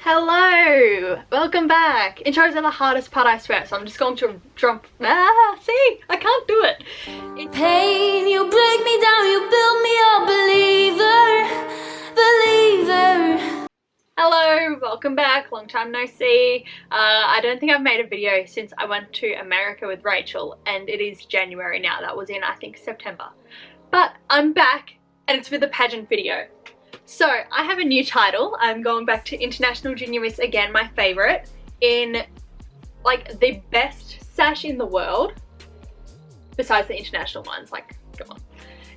Hello! Welcome back! Intros are the hardest part, I swear, so I'm just going to jump. See? I can't do it. Pain, you break me down, you build me up, believer. Hello, welcome back. Long time no see. I don't think I've made a video since I went to America with Rachel, and it is January now. That was in, I think, September. But I'm back, and it's with a pageant video. So, I have a new title. I'm going back to International Junior Miss again, my favourite, in like the best sash in the world, besides the international ones. Like, come on.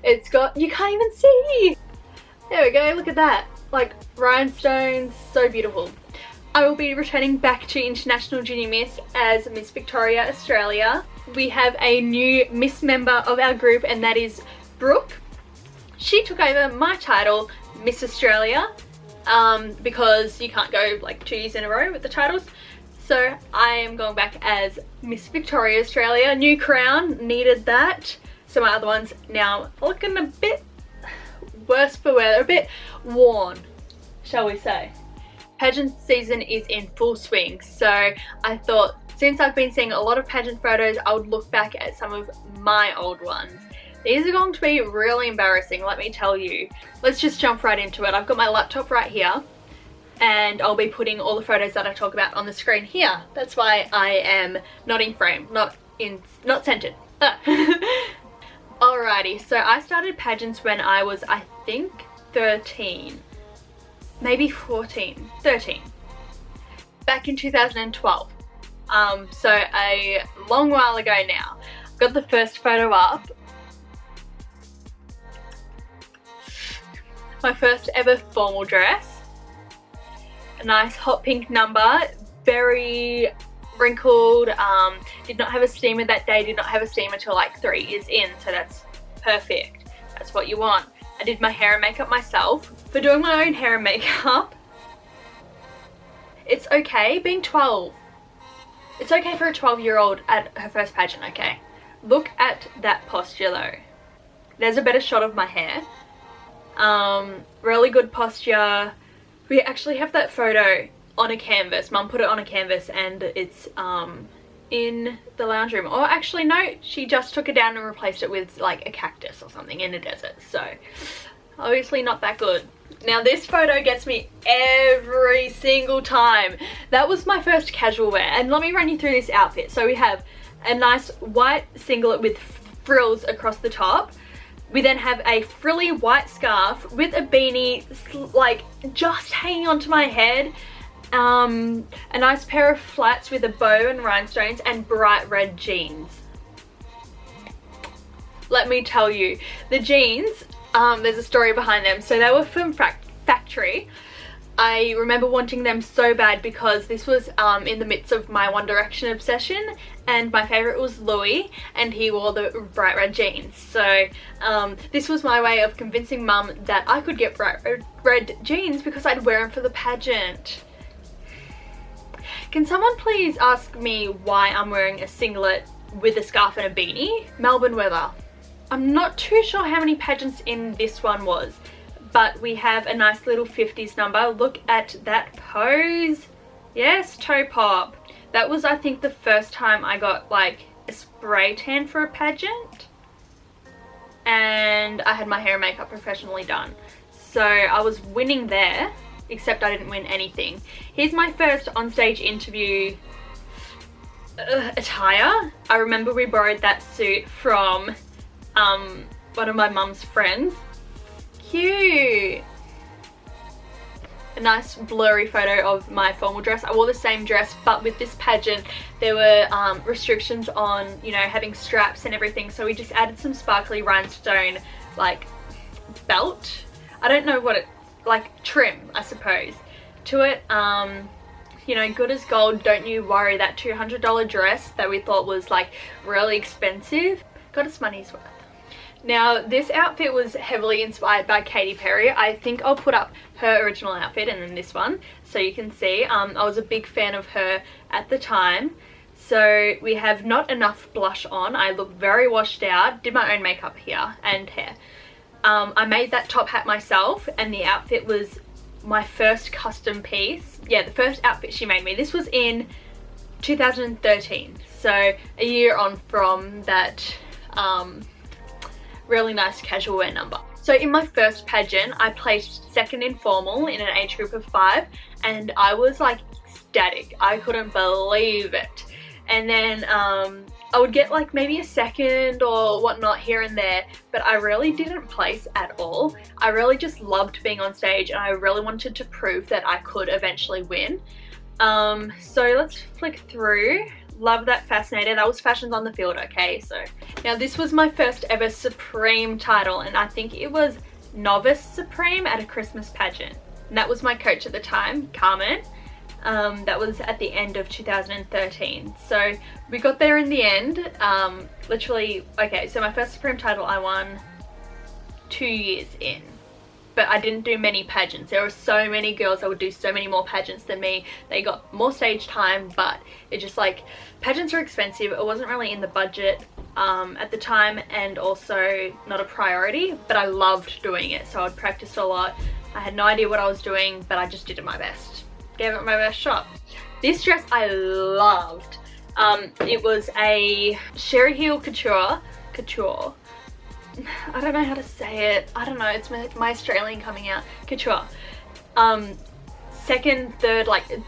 It's got, you can't even see! There we go, look at that. Like, rhinestones, so beautiful. I will be returning back to International Junior Miss as Miss Victoria Australia. We have a new Miss member of our group, and that is Brooke. She took over my title, Miss Australia, because you can't go like 2 years in a row with the titles. So I am going back as Miss Victoria Australia. New crown, needed that. So my other ones now looking a bit worse for wear, a bit worn, shall we say. Pageant season is in full swing, so I thought since I've been seeing a lot of pageant photos, I would look back at some of my old ones. These are going to be really embarrassing, let me tell you. Let's just jump right into it. I've got my laptop right here, and I'll be putting all the photos that I talk about on the screen here. That's why I am not in frame, not centered. Alrighty, so I started pageants when I was, I think, 13. Maybe 14. 13. Back in 2012. So a long while ago now. I've got the first photo up. My first ever formal dress. A nice hot pink number, very wrinkled, did not have a steamer that day, did not have a steamer till like 3 years in, so that's perfect. That's what you want. I did my hair and makeup myself. For doing my own hair and makeup, it's okay being 12. It's okay for a 12-year-old at her first pageant, okay? Look at that posture though. There's a better shot of my hair. Really good posture. We actually have that photo on a canvas. Mum put it on a canvas, and it's in the lounge room. Or actually no, she just took it down and replaced it with like a cactus or something in a desert. So obviously not that good. Now this photo gets me every single time. That was my first casual wear, and let me run you through this outfit. So we have a nice white singlet with frills across the top. We then have a frilly white scarf with a beanie like just hanging onto my head. A nice pair of flats with a bow and rhinestones, and bright red jeans. Let me tell you, the jeans, there's a story behind them. So they were from Factory. I remember wanting them so bad because this was in the midst of my One Direction obsession, and my favourite was Louis, and he wore the bright red jeans. So this was my way of convincing Mum that I could get bright red jeans because I'd wear them for the pageant. Can someone please ask me why I'm wearing a singlet with a scarf and a beanie? Melbourne weather. I'm not too sure how many pageants in this one was, but we have a nice little 50s number. Look at that pose. Yes, toe pop. That was, I think, the first time I got like a spray tan for a pageant, and I had my hair and makeup professionally done. So I was winning there, except I didn't win anything. Here's my first onstage interview attire. I remember we borrowed that suit from one of my mum's friends. Cute. A nice blurry photo of my formal dress. I wore the same dress, but with this pageant there were restrictions on, you know, having straps and everything, so we just added some sparkly rhinestone like belt. I don't know what it, like trim, I suppose, to it. You know, good as gold, don't you worry. That $200 dress that we thought was like really expensive got its money's worth. Now this outfit was heavily inspired by Katy Perry. I think I'll put up her original outfit and then this one so you can see. I was a big fan of her at the time. So we have not enough blush on. I look very washed out. Did my own makeup here and hair. I made that top hat myself, and the outfit was my first custom piece. Yeah, the first outfit she made me. This was in 2013, so a year on from that really nice casual wear number. So in my first pageant, I placed second in formal in an age group of 5, and I was like ecstatic. I couldn't believe it. And then I would get like maybe a second or whatnot here and there, but I really didn't place at all. I really just loved being on stage, and I really wanted to prove that I could eventually win. So let's flick through. Love that fascinator. That was Fashions on the Field, okay? So now this was my first ever Supreme title, and I think it was Novice Supreme at a Christmas pageant. And that was my coach at the time, Carmen. That was at the end of 2013. So we got there in the end. Literally, okay, so my first Supreme title I won 2 years in. But I didn't do many pageants. There were so many girls that would do so many more pageants than me. They got more stage time, but it just like, pageants are expensive. It wasn't really in the budget at the time, and also not a priority, but I loved doing it. So I would practice a lot. I had no idea what I was doing, but I just did it my best. Gave it my best shot. This dress I loved. It was a Sherry Heel couture. I don't know how to say it. I don't know, it's my Australian coming out. Couture. Second, third, like it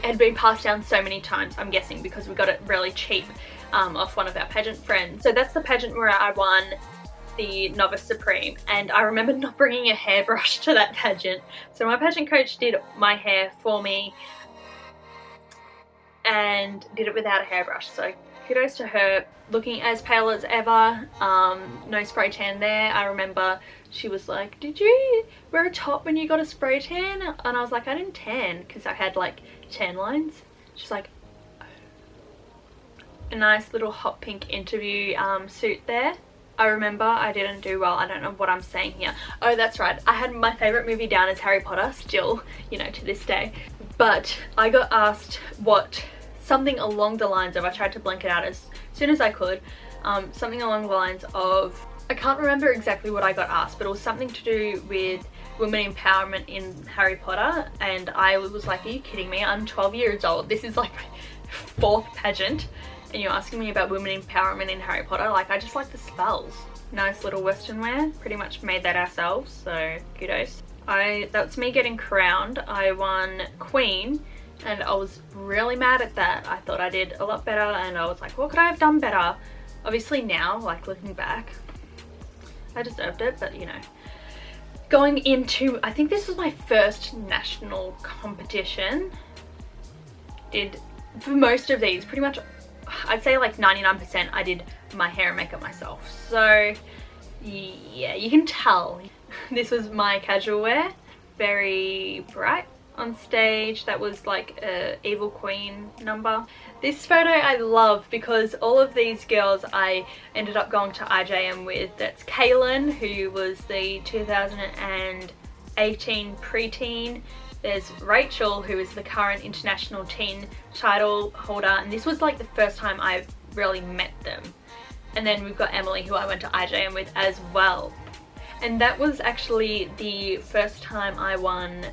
had been passed down so many times, I'm guessing, because we got it really cheap off one of our pageant friends. So that's the pageant where I won the Novice Supreme, and I remember not bringing a hairbrush to that pageant. So my pageant coach did my hair for me and did it without a hairbrush. So kudos to her. Looking as pale as ever, no spray tan there. I remember she was like, did you wear a top when you got a spray tan? And I was like, I didn't tan, because I had like tan lines. She's like, oh. A nice little hot pink interview suit there. I remember I didn't do well. I don't know what I'm saying here. Oh, that's right. I had my favorite movie down as Harry Potter, still, you know, to this day. But I got asked something along the lines of, I tried to blank it out as soon as I could, something along the lines of, I can't remember exactly what I got asked, but it was something to do with women empowerment in Harry Potter, and I was like, are you kidding me? I'm 12 years old. This is like my 4th pageant, and you're asking me about women empowerment in Harry Potter? Like, I just like the spells. Nice little Western wear. Pretty much made that ourselves, so kudos. That's me getting crowned. I won Queen, and I was really mad at that. I thought I did a lot better, and I was like, what could I have done better? Obviously now, like looking back, I deserved it, but you know. Going into, I think this was my first national competition. For most of these, pretty much, I'd say like 99%, I did my hair and makeup myself. So yeah, you can tell. This was my casual wear, very bright on stage. That was like a Evil Queen number. This photo I love because all of these girls I ended up going to IJM with. That's Kaylin, who was the 2018 preteen. There's Rachel, who is the current international teen title holder, and this was like the first time I really met them. And then we've got Emily, who I went to IJM with as well. And that was actually the first time I won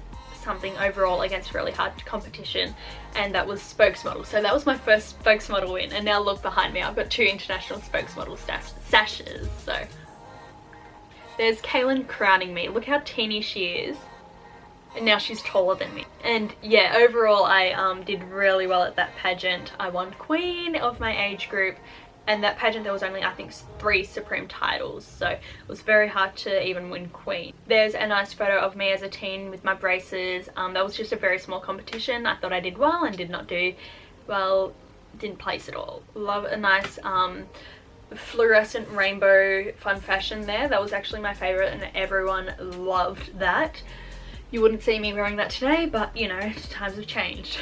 something overall against really hard competition, and that was spokesmodel. So that was my first spokesmodel win, and now look behind me, I've got 2 international spokesmodel sashes. So there's Kaylin crowning me. Look how teeny she is, and now she's taller than me. And yeah, overall I did really well at that pageant. I won Queen of my age group, and that pageant there was only, I think, 3 Supreme titles, so it was very hard to even win Queen. There's a nice photo of me as a teen with my braces. That was just a very small competition. I thought I did well and did not do well, didn't place at all. Love a nice fluorescent rainbow fun fashion there. That was actually my favorite, and everyone loved that. You wouldn't see me wearing that today, but you know, times have changed.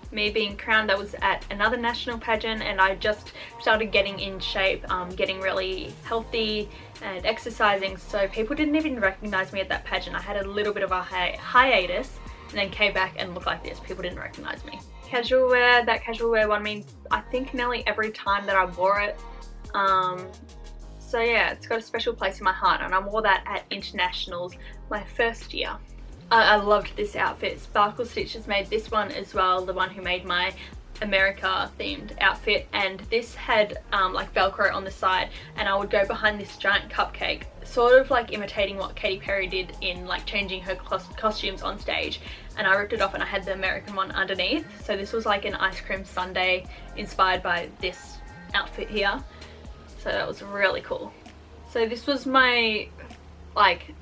Me being crowned, that was at another national pageant, and I just started getting in shape, getting really healthy and exercising, so people didn't even recognize me at that pageant. I had a little bit of a hiatus and then came back and looked like this. People didn't recognize me. Casual wear, that casual wear won me, I think, nearly every time that I wore it. So yeah, it's got a special place in my heart, and I wore that at internationals my first year. I loved this outfit. Sparkle Stitches made this one as well, the one who made my America themed outfit, and this had like Velcro on the side, and I would go behind this giant cupcake, sort of like imitating what Katy Perry did in like changing her costumes on stage, and I ripped it off and I had the American one underneath. So this was like an ice cream sundae inspired by this outfit here, so that was really cool. So this was my like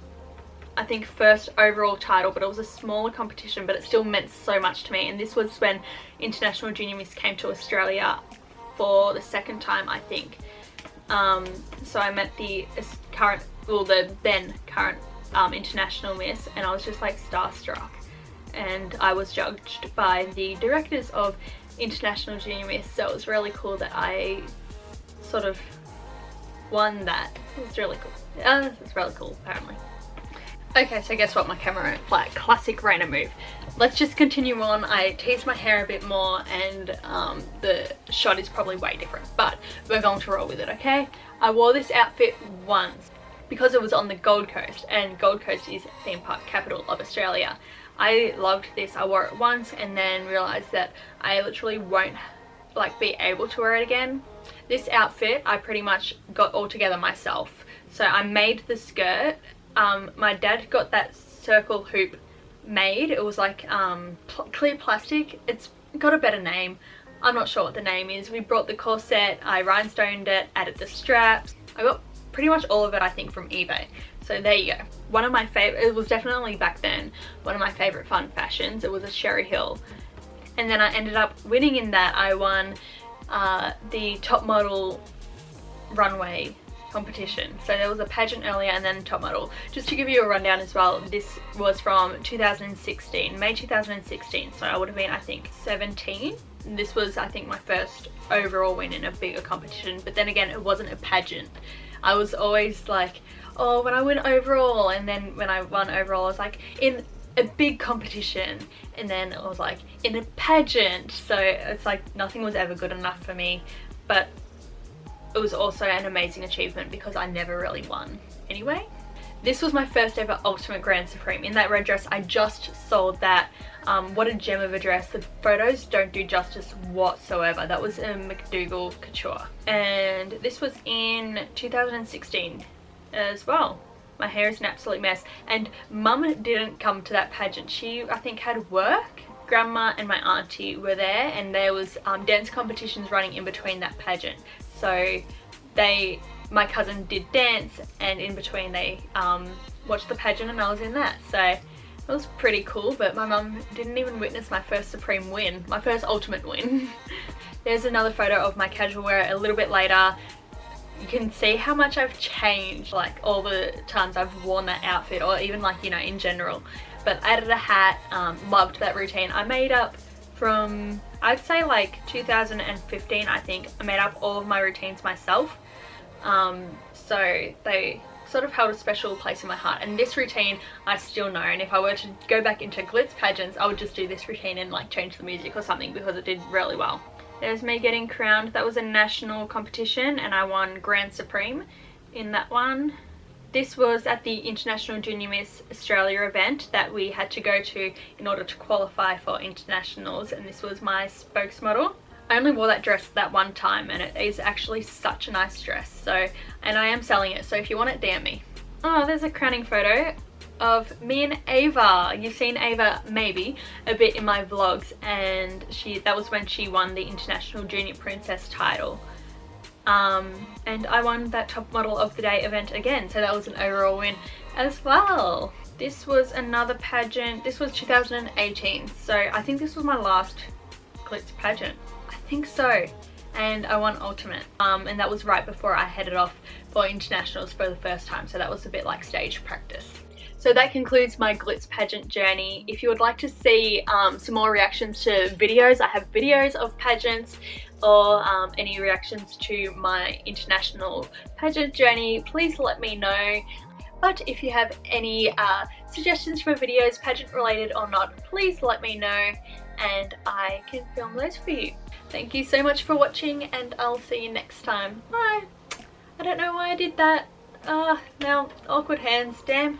I think first overall title, but it was a smaller competition, but it still meant so much to me. And this was when International Junior Miss came to Australia for the second time, I think. So I met the then current International Miss, and I was just like starstruck. And I was judged by the directors of International Junior Miss, so it was really cool that I sort of won that. It was really cool. It's really cool, apparently. Okay, so guess what? My camera went flat. Classic Raena move. Let's just continue on. I teased my hair a bit more, and the shot is probably way different, but we're going to roll with it, okay? I wore this outfit once because it was on the Gold Coast, and Gold Coast is theme park capital of Australia. I loved this. I wore it once and then realised that I literally won't like be able to wear it again. This outfit I pretty much got all together myself. So I made the skirt. My dad got that circle hoop made. It was like clear plastic. It's got a better name. I'm not sure what the name is. We brought the corset, I rhinestoned it, added the straps. I got pretty much all of it, I think, from eBay. So there you go. One of my favorite, it was definitely back then, one of my favorite fun fashions. It was a Sherry Hill. And then I ended up winning in that. I won the top model runway competition. So there was a pageant earlier and then top model. Just to give you a rundown as well, this was from 2016, May 2016, so I would have been, I think, 17. This was, I think, my first overall win in a bigger competition, but then again, it wasn't a pageant. I was always like, oh, when I win overall, and then when I won overall, I was like, in a big competition, and then it was like, in a pageant. So it's like, nothing was ever good enough for me, but it was also an amazing achievement because I never really won anyway. This was my first ever Ultimate Grand Supreme. In that red dress, I just sold that. What a gem of a dress. The photos don't do justice whatsoever. That was a McDougal Couture. And this was in 2016 as well. My hair is an absolute mess. And Mum didn't come to that pageant. She, I think, had work. Grandma and my auntie were there, and there was dance competitions running in between that pageant. So my cousin did dance, and in between they watched the pageant, and I was in that. So it was pretty cool, but my mum didn't even witness my first Supreme win, my first Ultimate win. There's another photo of my casual wear a little bit later. You can see how much I've changed, like all the times I've worn that outfit, or even like, you know, in general. But I added a hat, loved that routine. I made up from, I'd say like 2015, I think. I made up all of my routines myself. So they sort of held a special place in my heart. And this routine, I still know. And if I were to go back into Glitz Pageants, I would just do this routine and like change the music or something, because it did really well. There's me getting crowned. That was a national competition, and I won Grand Supreme in that one. This was at the International Junior Miss Australia event that we had to go to in order to qualify for internationals, and this was my spokesmodel. I only wore that dress that one time, and it is actually such a nice dress. So, and I am selling it, so if you want it, DM me. Oh, there's a crowning photo of me and Ava. You've seen Ava maybe a bit in my vlogs, and that was when she won the International Junior Princess title. And I won that top model of the day event again, so that was an overall win as well. This was another pageant. This was 2018, so I think this was my last Glitz pageant. I think so. And I won Ultimate, and that was right before I headed off for internationals for the first time, so that was a bit like stage practice. So that concludes my Glitz pageant journey. If you would like to see some more reactions to videos, I have videos of pageants, or any reactions to my international pageant journey, please let me know. But if you have any suggestions for videos, pageant related or not, please let me know, and I can film those for you. Thank you so much for watching, and I'll see you next time. Bye! I don't know why I did that. Now awkward hands, damn.